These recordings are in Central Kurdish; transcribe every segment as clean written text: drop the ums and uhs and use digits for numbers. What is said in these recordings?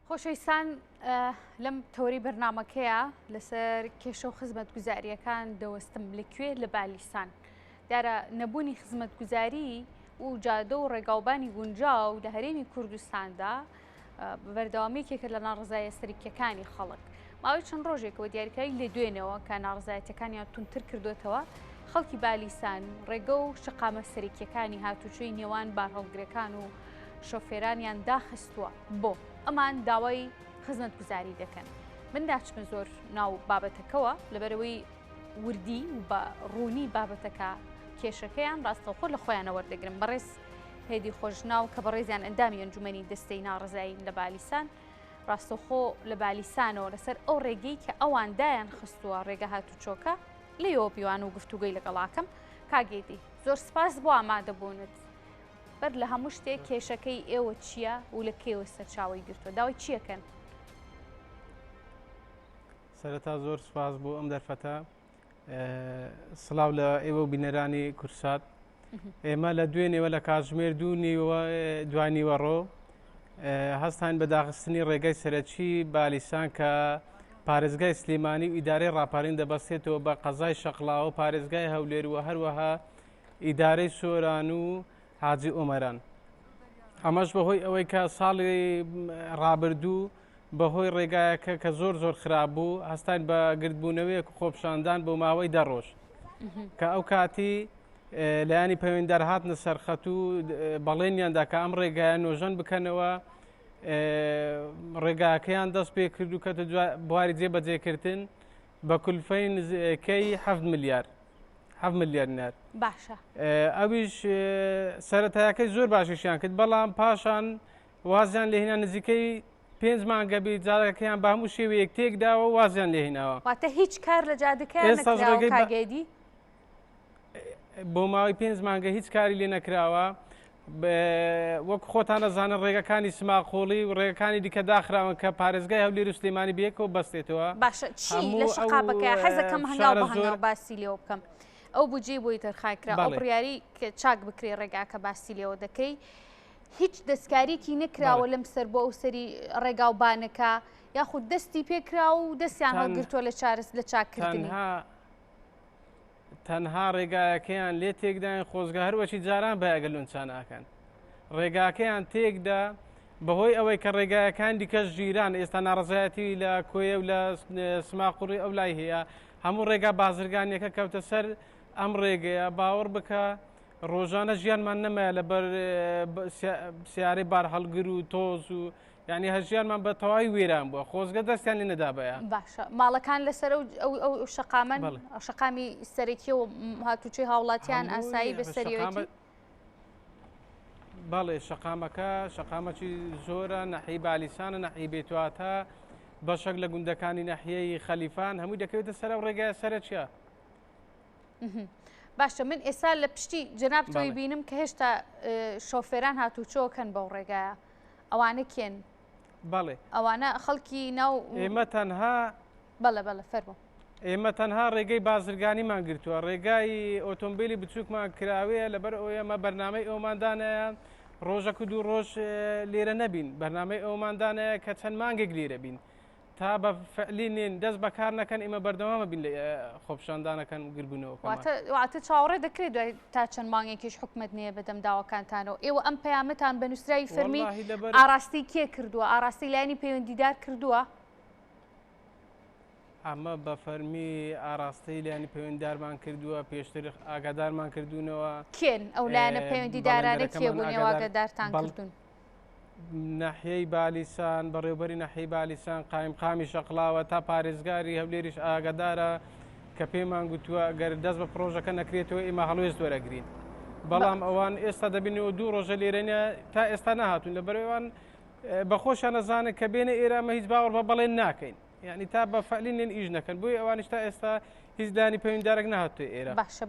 خۆشەویستان لەم تەوری بەرنامەکەیە لەسەر کێشە و خزمەتگوزاریەکان دەوەستم لەکوێ لە بالیسان دیارە نەبوونی خزمەتگوزاری و جادە و ڕێگاوبانی گونجاو لە هەرێمی کوردستاندا بەردەوامێکێکە لە ناڕزایە سەرکیەکانی خەڵک ماوەی چەند ڕۆژێکەوە دیاریکاری لە دوێنەوە کە ناڕزایەتەکانیان تونتر کردوێتەوە خەڵکی بالیسان ڕێگە و شقامە سەرکیەکانی هاتوچۆی نێوان بارهەڵگرەکان و شۆفێرانیان داخستووە بۆ ئەمان داوای خزمەتگوزاری دەکەن من داچمە زۆر ناو بابەتەکەوە لەبەرەوەی وردی و بە ڕوونی بابەتەکە کێشەکەیان ڕاستەوخۆ لە خۆیانە وەردەگرن بەڕێز هێدی خۆشناو کە بەڕێزیان ئەندامی ئەنجومەنی دەستەی ناڕزایی لە بالیسان ڕاستەوخۆ لە بالیسانەوە لەسەر ئەو ڕێگەی کە ئەوان دایان خستووە ڕێگە هاتوچۆکە لێەوە پیوان و گفتوگوی لەگەڵاکەم کاگێدی زۆر سپاس بۆ ئامادەبوونت بەر لە هەموو شتێک کێشەکەی ئێوە چییە و لە کێوە سەرچاوی گرتووە داوای چیەکەن؟ سەرەتا زۆر سپاس بۆ ئەم دەرفەتە سڵاو لە ئێوە و بینەرانی کورسات ئێمە لە دوێنێوە لە کاتژمێر دوای نیوەڕۆ هەستان بە داخستنی ڕێگەی سەرەکی بالیسان کە پارێزگای سلێمانی و ئیدارەی ڕاپەڕین دەبەستێتەوە بە قەزای شەقڵاوە پارێزگای هەولێر و هەروەها ئیدارەی سۆران و حاجی ئۆمەران ئەمەش بەهۆی ئەوەی کە ساڵی ڕابردوو بەهۆی ڕێگایەکە کە زۆر خراپ بوو هەستان بە گردبوونەوەیەک خۆپشاندان بۆ ماوەی دەڕۆژ کە ئەو کاتی لایانی پەیوەندیدار هاتنە سەرخەت و بەڵێنیاندا کە ئەم ڕێگایە نۆژەن بکەنەوە ڕێگاکەیان دەست پێ کرد و کەتە بواری جێبەجێکردن بە کولفەی نزیکەی 7 ملیار نار باشە ئەویش سەرەتایەکەی زۆر باشیشیان کرد بەڵام پاشان وازیان لێهێنا نزیکەی 5 مانگە بێت جارەکەیان بە هەموو شێوەیەک تێکداوە وازیان لێهێناوە واتە هیچ کار لە جادەکەیان نەکراوە کاگێدی بۆ ماوەی 5 مانگە هیچ کاری لێ نەکراوە وەک خۆتان دەزانن ڕێگەکانی سماقۆڵی و ڕێگەکانی دیکە داخراون کە پارێزگای هەولێر و سلێمانی بەیەکەوە بەستێتەوە باشە چی لە شقابەکە حەزەکەم هەنگاو بە هەنگاو باسی لێوە بکەم ئەو بجێ بۆی تەرخایکرا ئەو بڕیاری کە چاک بکرێ ڕێگاکە باسی لێەوە دەکەی هیچ دەستکاریکی نەکراوە لەم سەر بۆ ئەو سەری ڕێگاوبانەکە یاخود دەستی پێکرا و دەستیان هەڵگرتووە لە چارەس لە چاکردنی تەنها ڕێگایەکەیان لێ تێکدایان خۆزگە هەروەشی جاران بەیەگە لونچاناکەن ڕێگاکەیان تێکدا بەهۆی ئەوەی کە ڕێگایەکان دیکەش ژیران ئێستا ناڕزایەتی لە کۆیە و لە سماقوڕی ئەو لای هەیە هەموو ڕێگا بازرگانیەکە کەوتە سەر ئەم ڕێگەیە باوەڕ بکە ڕۆژانە ژیانمان نەمایە لەبەر سیارەی بار هەڵگر و تۆز و یعنی هەژیانمان بە تەواوی وێران بووە خۆزگە دەستیان لێ نەدابەیە باشە ماڵەکان لەسەر ئەو شقامەن شقامی سەرەکی و هاتوچۆی هاوڵاتیان ئاسایی بەسەریەوەی بەڵێ شقامەکی زۆرە نەحی بالیسانە نەحی بێتواتە بەشێک لە گوندەکانی نەحیەی خەلیفان هەمووی دەکەوێتە سەر ئەو ڕێگای سەرەکیە باشە من ئێستا لە پشتی جناب تۆی بینم کە هێشتا شۆفێران هاتوچۆکەن بەو ڕێگایە ئەوانە کێن بەڵێ ئەوانە خەڵکی ناو ئێمە تەنها بەڵێ فەرموو ئێمە تەنها ڕێگەی بازرگانیمان گرتووە ڕێگای ئۆتۆمبیلی بچووکمان کراوەیە لەبەر ئەوەیە ئەمە بەرنامەی ئەوماندانەیە ڕۆژەکە دوو ڕۆژ لێرە نەبین بەرنامەی ئەوماندانەیە کە چەند مانگێک لێرە بین تا بە فعلینێن دەست بەکار نەکەن ئێمە بەردەوامە بین لە خۆپشاندانەکەن گربوونەوە واتە چاوەڕێ دەکرێت دوای تا چەند مانگێکیش حکومت نییە بەدەم داواکانتانەوە ئێوە ئەم پەیامەتان بە نووسراوی فەرمی ئاراستی کێ کردووە ئاراستی لایانی پەیوەندیدار کردووە ئەمە بە فەرمی ئاراستی لایانی پەیوەندیدارمان کردووە پێشتر ئاگادارمان کردوونەوە کێن ئەو لایەنە پەیوەندیدارانە کێ بوون ئێوەگەدارتان کردوون ناحیەی بالیسان بەڕێوبەری ناحیەی بالیسان قایمقامی شەقڵاوە تا پارێزگاری هەولێریش ئاگادارە کە پێمان گوتووە گەر دەست بە پرۆژەکە نەکرێتەوە ئێمە هەڵوێست وەرەگرین بەڵام ئەوان ئێستا دەبینەوە دوو ڕۆژە لێرەنە تا ئێستا نەهاتوون لەبەرەوەیان بەخۆشیان نەزانن کە بێنە ئێرامە هیچ باوەڕ بە بەڵێن ناکەین یعنی تا بە فەعلینێن ئیش نەکەن بۆی ئەوانش تا ئێستا هیچ دانی پەیوەندیدارێک نەهاتووە ئێرە باشە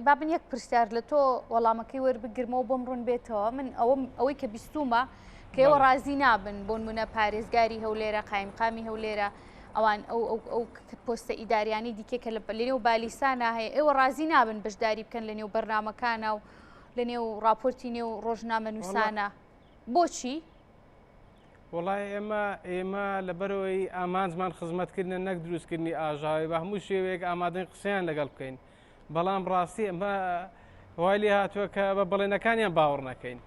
بابن یەک پرسیار لە تۆ وەڵامەکەی وەربگرمەوە بۆم ڕوون بێتەوە من ئەوەی کە بیستومە کە ئێوە ڕازی نابن بۆ نمونە پارێزگاری هەولێرە قایمقامی هەولێرە ئەوان ئەو پۆستە ئیداریانی دیکە کە لە نێو بالیسانە هەیە ئێوە ڕازی نابن بەشداری بکەن لە نێو بەرنامەکانە و لە نێو راپۆرتی نێو ڕۆژنامە نووسانە بۆچی؟ وڵای ئێمە لەبەرەوەی ئامانجمان خزمەتکردنە نەک دروستکردنی ئاژاوی بە هەموو شێوەیەک ئامادەی قسەیان لەگەڵ بکەین بەڵام ڕاستی ئەمە وای لێ هاتووە کە بە بەڵێنەکانیان باوەڕ نەکەین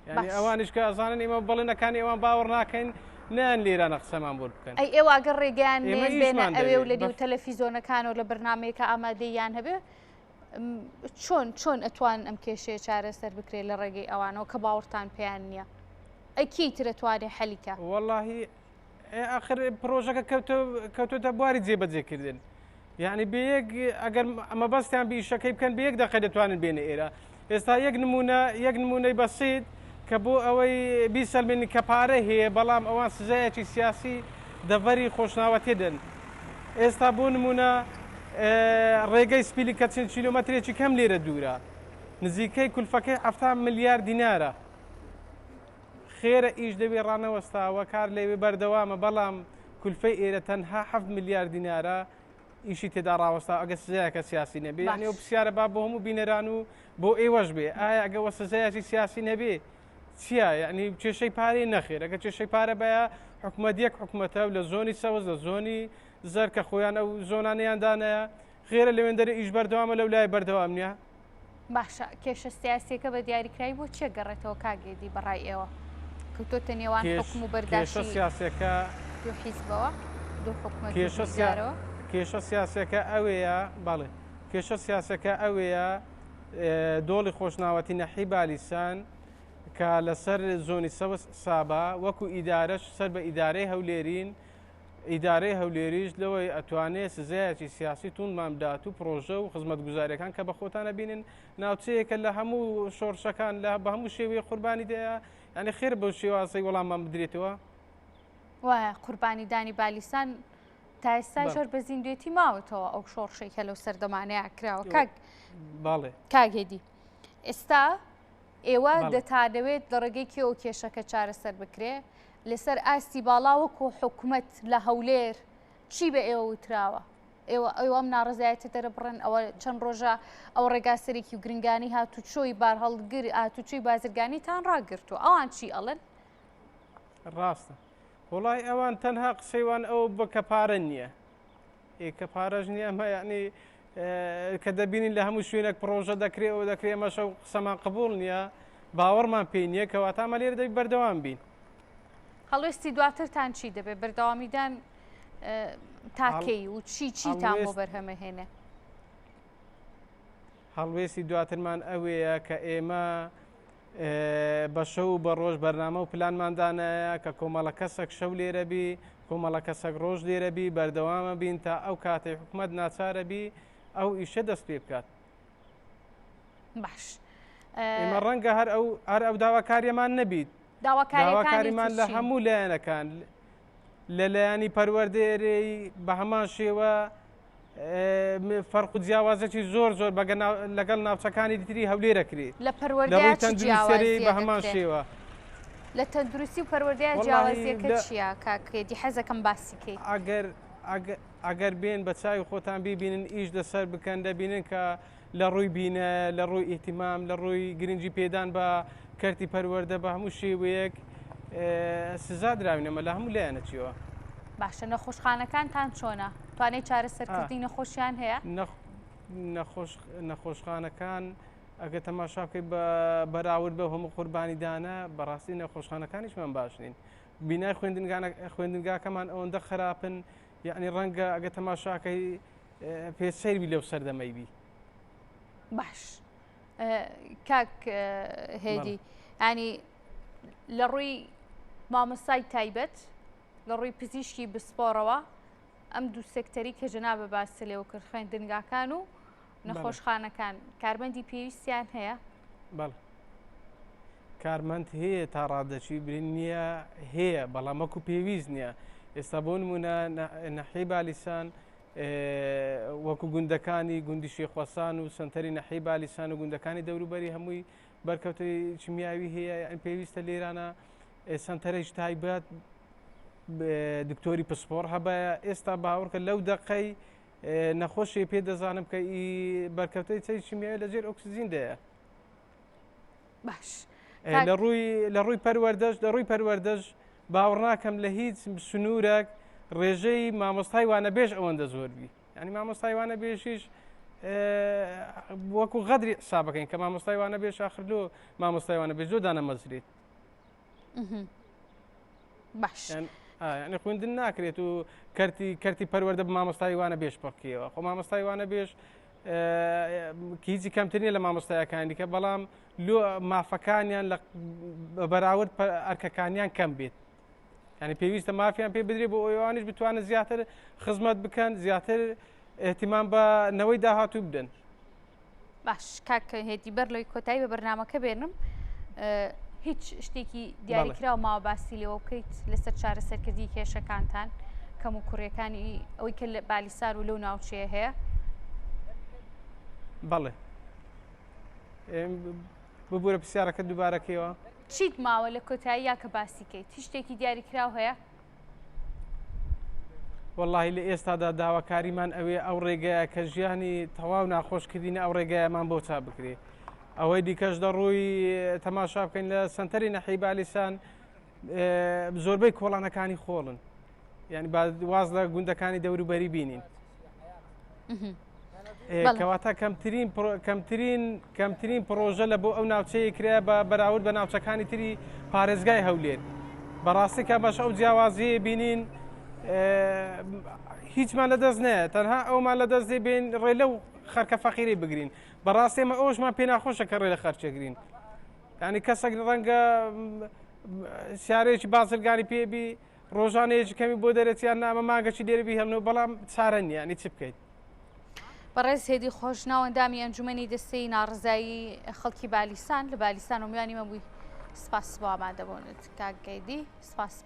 یعنی ئەوانش کە ئەزانن ئێمە بەڵێنەکانی ئەوان باوەڕ ناکەین نان لێرانە قسەمان بۆ بکەن ئەی ئێوە ئەگەر ڕێگەیان بێنە ئەوێ و لە دیو تەلەڤیزۆنەکان و لە بەرنمەیەکە ئامادەیان هەبێ چۆن ئەتوان ئەم کێشەیە چارەسەر بکرێت لە ڕێگەی ئەوانەوە کە باوەڕتان پێیان نییە ئەی ترە توانێ حەلیکە واللهی آخر پرۆژەکە کەوتۆتە بواری جێبەجێکردن یعنی بەیەک ئەگەر ئەمە بەستیان بیشەکەی بکەن بەیەک دەقە دەتوانن بێنە ئێرە ئێستا یەک نمونەی بەسیت کە بۆ ئەوەی بیسەلمێنی کە پارە هەیە بەڵام ئەوان سزایەکی سیاسی دەڤەری خۆشناوەتێدن ئێستا بۆ نمونە ڕێگەی سپیلی کە چەند کیلۆمەترێکی کەم لێرە دوورە نزیکەی کولفەکەی 70 ملیار دینارە خێرە ئیش دەوێ ڕانەوەستاوە کار لەوێ بەردەوامە بەڵام کولفەی ئێرە تەنها 7 ملیار دینارە ئیشی تێدا ڕاوەستا ئەگە سزایەکە سیاسی نەبێ یعنی ئەو پرسیارە با بۆ هەموو بینەران و بۆ ئێوەش بێ ئایا ئەگەوە سزایەکی سیاسی نەبێ چییە یعنی کێشەی پارەی نەخێر ئەگە کێشەی پارە بەیە حکومەت یەک حکومەتە لە زۆنی سەوز لە زۆنی زەر کە خۆیان ئەو زۆنانەیاندانەیە خێرە لەوێندەرە ئیش بەردەوامە لەو لای بەردەوام نییە باشە کێشە سیاسیەکە بە دیاریکراوی بۆ چێ گەڕێتەوە کاگێدی بەڕای ئێوە کەوتۆتە نێوان حکم و بەرداشتی سیاسەکە دوو حیزبەوە دوو حکومەت کێشە سیاسەکە ئەوەیە باڵێ کێشە سیاسەکە ئەوەیە دۆڵی خۆشناوەتی نەحی بالیسان کە لەسەر زۆنی سابا وەکو ئیدارەش سەر بە ئیدارەی هەولێرین ئیدارەی هەولێریش لەوەی ئەتوانێت سزایەکی سیاسی توندمان بدات و پرۆژە و خزمەت گوزاریەکان کە بە خۆتانە بینن ناوچەیەکە لە هەموو شۆڕشەکان لە بە هەموو شێوەیە قوربانی دەیە یعنی خێر بەو شێوازەی وەڵاممان بدرێتەوە وایە قوربانی دانی بالیسان تا ئێستا ژەر بە زیندوێتی ماوەتەوە ئەو شۆڕشەی کە لەو سەردەمانەیە کراوە باڵێ کاگێدی ئێستا ئێوە دەتانەوێت لە ڕێگەیکی ئەو کێشەکە چارەسەر بکرێ لەسەر ئاستی باڵا وەکو حکومەت لە هەولێر چی بە ئێوە وتراوە ئێوە ئەم ناڕزایەتە دەرەبڕن ئەوە چەند ڕۆژە ئەو ڕێگاسەرێکی و گرنگانی هاتوچۆی بار هەڵگر هاتوچۆی بازرگانیتان ڕاگرتووە ئەوان چی ئەڵن ڕاستە وڵای ئەوان تەنها قسەیوان ئەو بە کەپارە نییە کە پارەژ نییە ئەمە یعنی کە دەبینین لە هەموو شوێنێک پرۆژە دەکرێت ئەو دەکرێت ئەمەشە قسەمان قبول نییە باوەڕمان پێی نییە کەواتامە لێرە دەبی بەردەوام بین هەڵوێستی دواترتان چی دەبێت بەردەوامیدان تاکەی و چیتان بۆ بەرهەمەهێنێ هەڵوێستی دواترمان ئەوەیە کە ئێمە بە شەو بە ڕۆژ بەرنامە و پلانماندانەیە کە کۆمەڵە کەسێک شەو لێرە بی کۆمەڵە کەسێک ڕۆژ لێرە بی بەردەوامە بین تا ئەو کاتێک حکومەت ناچارە بی ئەو ئیشە دەست پێ بکات باش ئێمە ڕەنگە هەر ئەو داواکاریەمان نەبیت داواکاریمان لە هەموو لایەنەکان لەلایەنی پەروەردەیەرەی بە هەمان شێوە فەرق و جیاوازێکی زۆر لەگەڵ ناوچەکانی دیتری هەولێرە کرێ لە پەروەردەیە تەندروستی بە هەمان شێوە لە تەندروستی و پەروەردەیە جیاوازیەکە چییە کاکێدی حەزەکەم باسیکەی ئەگەر بێن بە چاوی خۆتان ببینن ئیش لەسەر بکەن دەبینن کە لە ڕووی بینە لە ڕووی ئیهتیمام لە ڕووی گرنگی پێدان بە کەرتی پەروەردە بە هەموو شێوەیەک سزا دراوینەمە لە هەموو لایەنە چیوە باشە نەخۆشخانەکانتان چۆنە توانێت چارەسەرکردنی نەخۆشیان هەیە نەخۆشخانەکان ئەگە تەماشا بکەیت بەراورد بە هەموو قوربانیدانە بەڕاستی نەخۆشخانەکانیشمان باش نین بینای خوێندنگاکەمان ئەوەندە خراپن یعنی ڕەنگە ئەگە تەماشاکەی پێسەیری لەو سەردەمەیبی باش کاک هێدی ینی لە ڕووی مامۆستای تایبەت لە ڕووی پزیشکی بسپۆڕەوە ئەم دوو سێکتەری کە جەنابە باس لێەوە کرد خوێندنگاکان و نەخۆشخانەکان کارمەندی پێویستیان هەیە بەڵێ کارمەند هەیە تا ڕادەچی برین نییە هەیە بەڵام وەکو پێویست نییە ئێستا بۆ نمونە نەحی بالیسان وەکو گوندەکانی گوندی شێخوەسان و سنتەری نەحی بالیسان و گوندەکانی دەوروبەری هەمووی بەرکەوتەی چیمیاوی هەیە پێویستە لێرانە سنتەرێک تایبەت دکتۆری پسپۆر هەبایە ئێستا باوەڕکە لەو دەقەی نەخۆشی پێ دەزانم کە بەرکەوتەی چەی چیمیاوی لەژێر ئۆکسسیجیندەیە باش لە ڕووی پەروەردەش باوەڕ ناکەم لە هیچ سنوورێک ڕێژەی مامۆستای وانە بێژ ئەوەندە زۆربی ینی مامۆستای وانە بێژیش وەکو غەدری حسابەکەین کە مامۆستای وانە بێژ ئاخردۆ مامۆستای وانە بێژۆ دانەمەزرێت باش ینی خوێندن ناکرێت و کەرتی پەروەردە بە مامۆستای وانە بێژ پڕکیەوە خۆ مامۆستای وانە بێژ هیچی کەمترینە لە مامۆستایەکانی دیکە بەڵام لۆ مافەکانیان لە بەراورد ئەرکەکانیان کەم بێت ینی پێویستە مافیان پێ بدرێت بۆ ئەوانش بتوانن زیاتر خزمەت بکەن زیاتر احتیمام بە نەوەی داهاتوو بدەن. باش کاکە هێتی بەر لەوەی کۆتایی بە بەرنامەکە بێنم هیچ شتێکی دیاریکراوە ماوە باسی لێەوە بکەیت لەسەر چارەسەرکردی کێشەکانتان کەم و کوڕیەکانی ئەوەی کە لە بالیسار و لەو ناوچەیە هەیە؟ بەڵێ ببوورە پرسیارەکە دووبارەکەیەوە چیت ماوە لە کۆتایی یا کە باسی کەیت هیچ شتێکی دیاریکراو هەیە؟ واللهی لە ئێستادا داواکاریمان ئەوێ ئەو ڕێگەیە کە ژیانی تەواو ناخۆشکردینە ئەو ڕێگایەمان بۆ چا بکرێ ئەوەی دیکەش دەڕووی تەماشا بکەین لە سنتەری نەحی بالیسان زۆربەی کۆڵانەکانی خۆڵن یعنی واز لە گوندەکانی دەوروبەری بینین کەواتە کەمترین پرۆژە لە بۆ ئەو ناوچەیە کرا بە بەراورد بە ناوچەکانی تری پارێزگای هەولێر بەڕاستی کە بەش ئەو جیاوازیە بینین هیچمان لە دەست نایە تەنها ئەومان لە دەست دێبێن ڕێ لەو خەرکە فەقیری بگرین بەڕاستی ئێمە ئەوشمان پێ ناخۆشە کە ڕێ لە خەرچەگرین ینی کەسێک ڕەنگە سیارەیەکی بازرگانی پێبی ڕۆژانەیەکی کەمی بۆ دەرێتیان نامە ماگەکی دێرەبی هەمنەوە بەڵام چارە نیە ینی چ بکەیت. بەڕێز هێدی خۆش ناوەندامی ئەنجومەنی دەستەی ناڕزایی خەڵکی بالیسان لە بالیسان و میوانی مەبووی سپاس بۆ ئامادەبوونت کاک گەیدی سپاس.